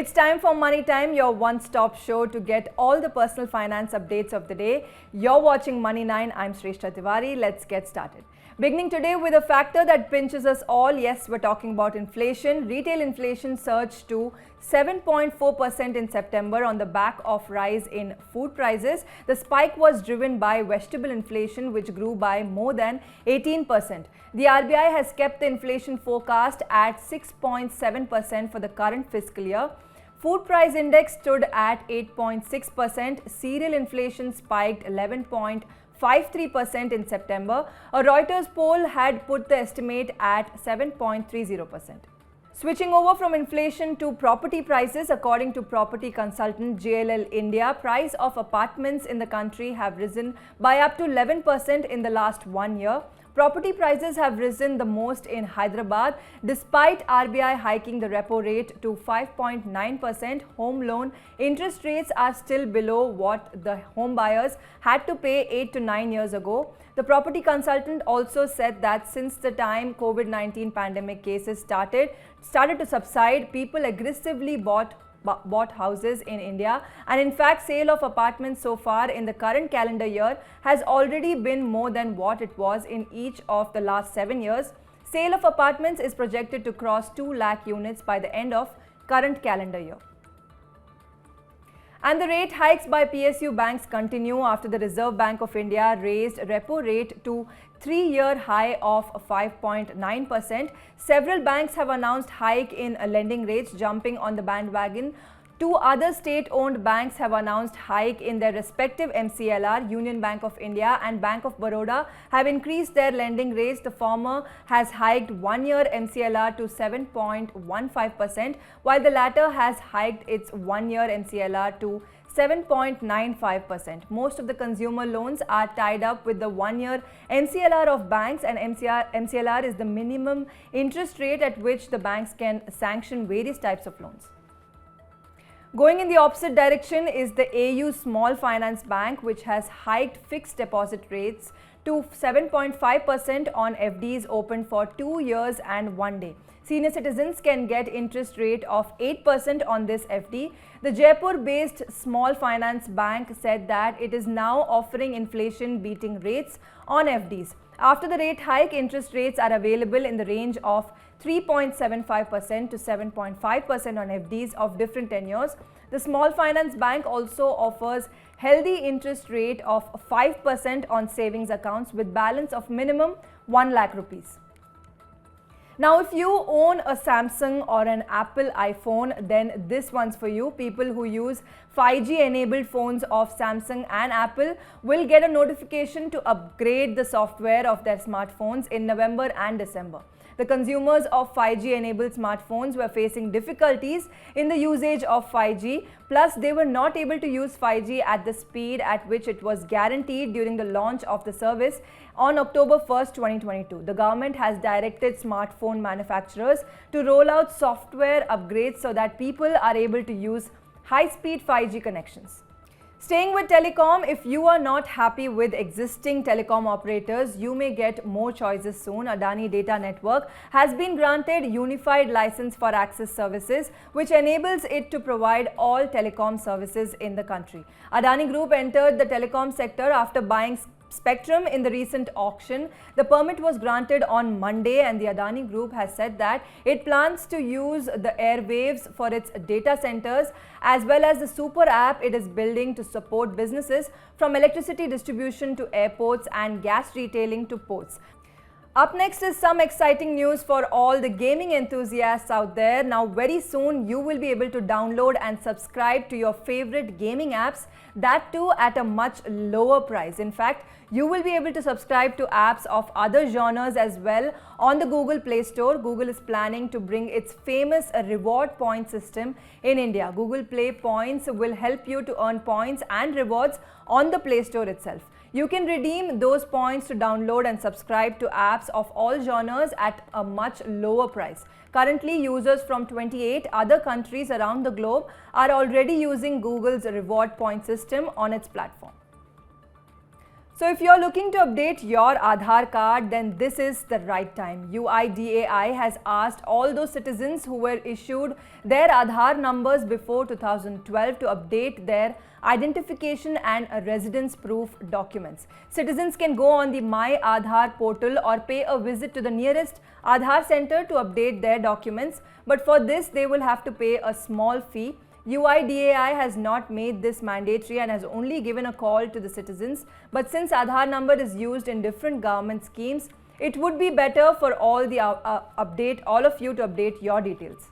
It's time for Money Time, your one-stop show to get all the personal finance updates of the day. You're watching Money 9. I'm Shrestha Tiwari. Let's get started. Beginning today with a factor that pinches us all. Yes, we're talking about inflation. Retail inflation surged to 7.4% in September on the back of rise in food prices. The spike was driven by vegetable inflation, which grew by more than 18%. The RBI has kept the inflation forecast at 6.7% for the current fiscal year. Food price index stood at 8.6%. Cereal inflation spiked 11.53% in September. A Reuters poll had put the estimate at 7.30%. Switching over from inflation to property prices, according to property consultant JLL India, price of apartments in the country have risen by up to 11% in the last 1 year. Property prices have risen the most in Hyderabad. Despite RBI hiking the repo rate to 5.9%, home loan interest rates are still below what the home buyers had to pay 8 to 9 years ago. The property consultant also said that since the time COVID-19 pandemic cases started to subside, people aggressively bought houses in India, and in fact sale of apartments so far in the current calendar year has already been more than what it was in each of the last 7 years. Sale of apartments is projected to cross 2 lakh units by the end of current calendar year. And the rate hikes by PSU Banks continue after the Reserve Bank of India raised repo rate to 3-year high of 5.9%. Several banks have announced hike in lending rates, jumping on the bandwagon. 2 other state-owned banks have announced hike in their respective MCLR. Union Bank of India and Bank of Baroda have increased their lending rates. The former has hiked 1-year MCLR to 7.15%, while the latter has hiked its 1-year MCLR to 7.95%. Most of the consumer loans are tied up with the 1-year MCLR of banks, and MCLR is the minimum interest rate at which the banks can sanction various types of loans. Going in the opposite direction is the AU Small Finance Bank, which has hiked fixed deposit rates to 7.5% on FDs opened for 2 years and 1 day. Senior citizens can get interest rate of 8% on this FD. The Jaipur-based Small Finance Bank said that it is now offering inflation-beating rates on FDs. After the rate hike, interest rates are available in the range of 3.75% to 7.5% on FDs of different tenures. The Small Finance Bank also offers healthy interest rate of 5% on savings accounts with balance of minimum 1 lakh rupees. Now, if you own a Samsung or an Apple iPhone, then this one's for you. People who use 5G enabled phones of Samsung and Apple will get a notification to upgrade the software of their smartphones in November and December. The consumers of 5G enabled smartphones were facing difficulties in the usage of 5G, plus they were not able to use 5G at the speed at which it was guaranteed during the launch of the service on October 1st, 2022. The government has directed smartphone manufacturers to roll out software upgrades so that people are able to use high-speed 5G connections. Staying with telecom, if you are not happy with existing telecom operators, you may get more choices soon. Adani Data Network has been granted unified license for access services, which enables it to provide all telecom services in the country. Adani Group entered the telecom sector after buying spectrum in the recent auction. The permit was granted on Monday, and the Adani Group has said that it plans to use the airwaves for its data centers as well as the super app it is building to support businesses from electricity distribution to airports and gas retailing to ports. Up next is some exciting news for all the gaming enthusiasts out there. Now, very soon you will be able to download and subscribe to your favorite gaming apps, that too at a much lower price. In fact, you will be able to subscribe to apps of other genres as well on the Google Play Store. Google is planning to bring its famous reward point system in India. Google Play Points will help you to earn points and rewards on the Play Store itself. You can redeem those points to download and subscribe to apps of all genres at a much lower price. Currently, users from 28 other countries around the globe are already using Google's reward point system on its platform. So if you're looking to update your Aadhaar card, then this is the right time. UIDAI has asked all those citizens who were issued their Aadhaar numbers before 2012 to update their identification and residence proof documents. Citizens can go on the My Aadhaar portal or pay a visit to the nearest Aadhaar center to update their documents, but for this they will have to pay a small fee. UIDAI has not made this mandatory and has only given a call to the citizens, but since Aadhaar number is used in different government schemes, it would be better for all of you to update your details.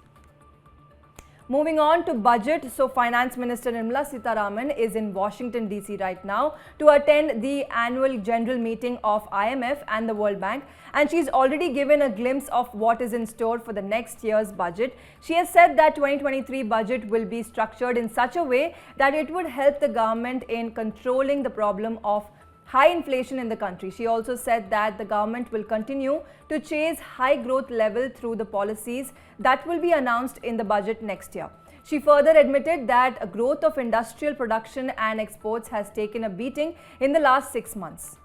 Moving on to budget, so Finance Minister Nirmala Sitharaman is in Washington DC right now to attend the annual general meeting of IMF and the World Bank, and she's already given a glimpse of what is in store for the next year's budget. She has said that 2023 budget will be structured in such a way that it would help the government in controlling the problem of high inflation in the country. She also said that the government will continue to chase high growth level through the policies that will be announced in the budget next year. She further admitted that a growth of industrial production and exports has taken a beating in the last 6 months.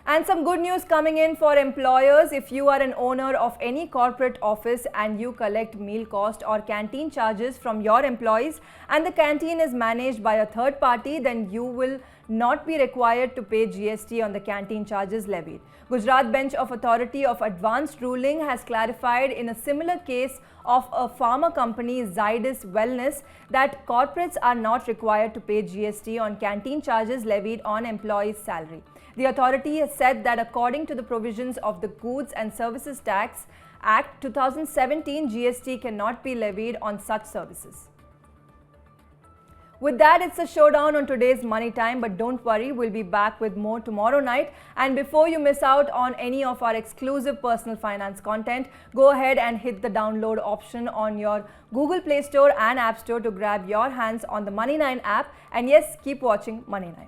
And some good news coming in for employers. If you are an owner of any corporate office and you collect meal cost or canteen charges from your employees and the canteen is managed by a third party, then you will not be required to pay GST on the canteen charges levied. Gujarat Bench of Authority of Advanced Ruling has clarified in a similar case of a pharma company, Zydus Wellness, that corporates are not required to pay GST on canteen charges levied on employees' salary. The authority has said that according to the provisions of the Goods and Services Tax Act 2017, GST cannot be levied on such services. With that, it's a showdown on today's Money Time, but don't worry, we'll be back with more tomorrow night. And before you miss out on any of our exclusive personal finance content, go ahead and hit the download option on your Google Play Store and App Store to grab your hands on the Money9 app. And yes, keep watching Money9.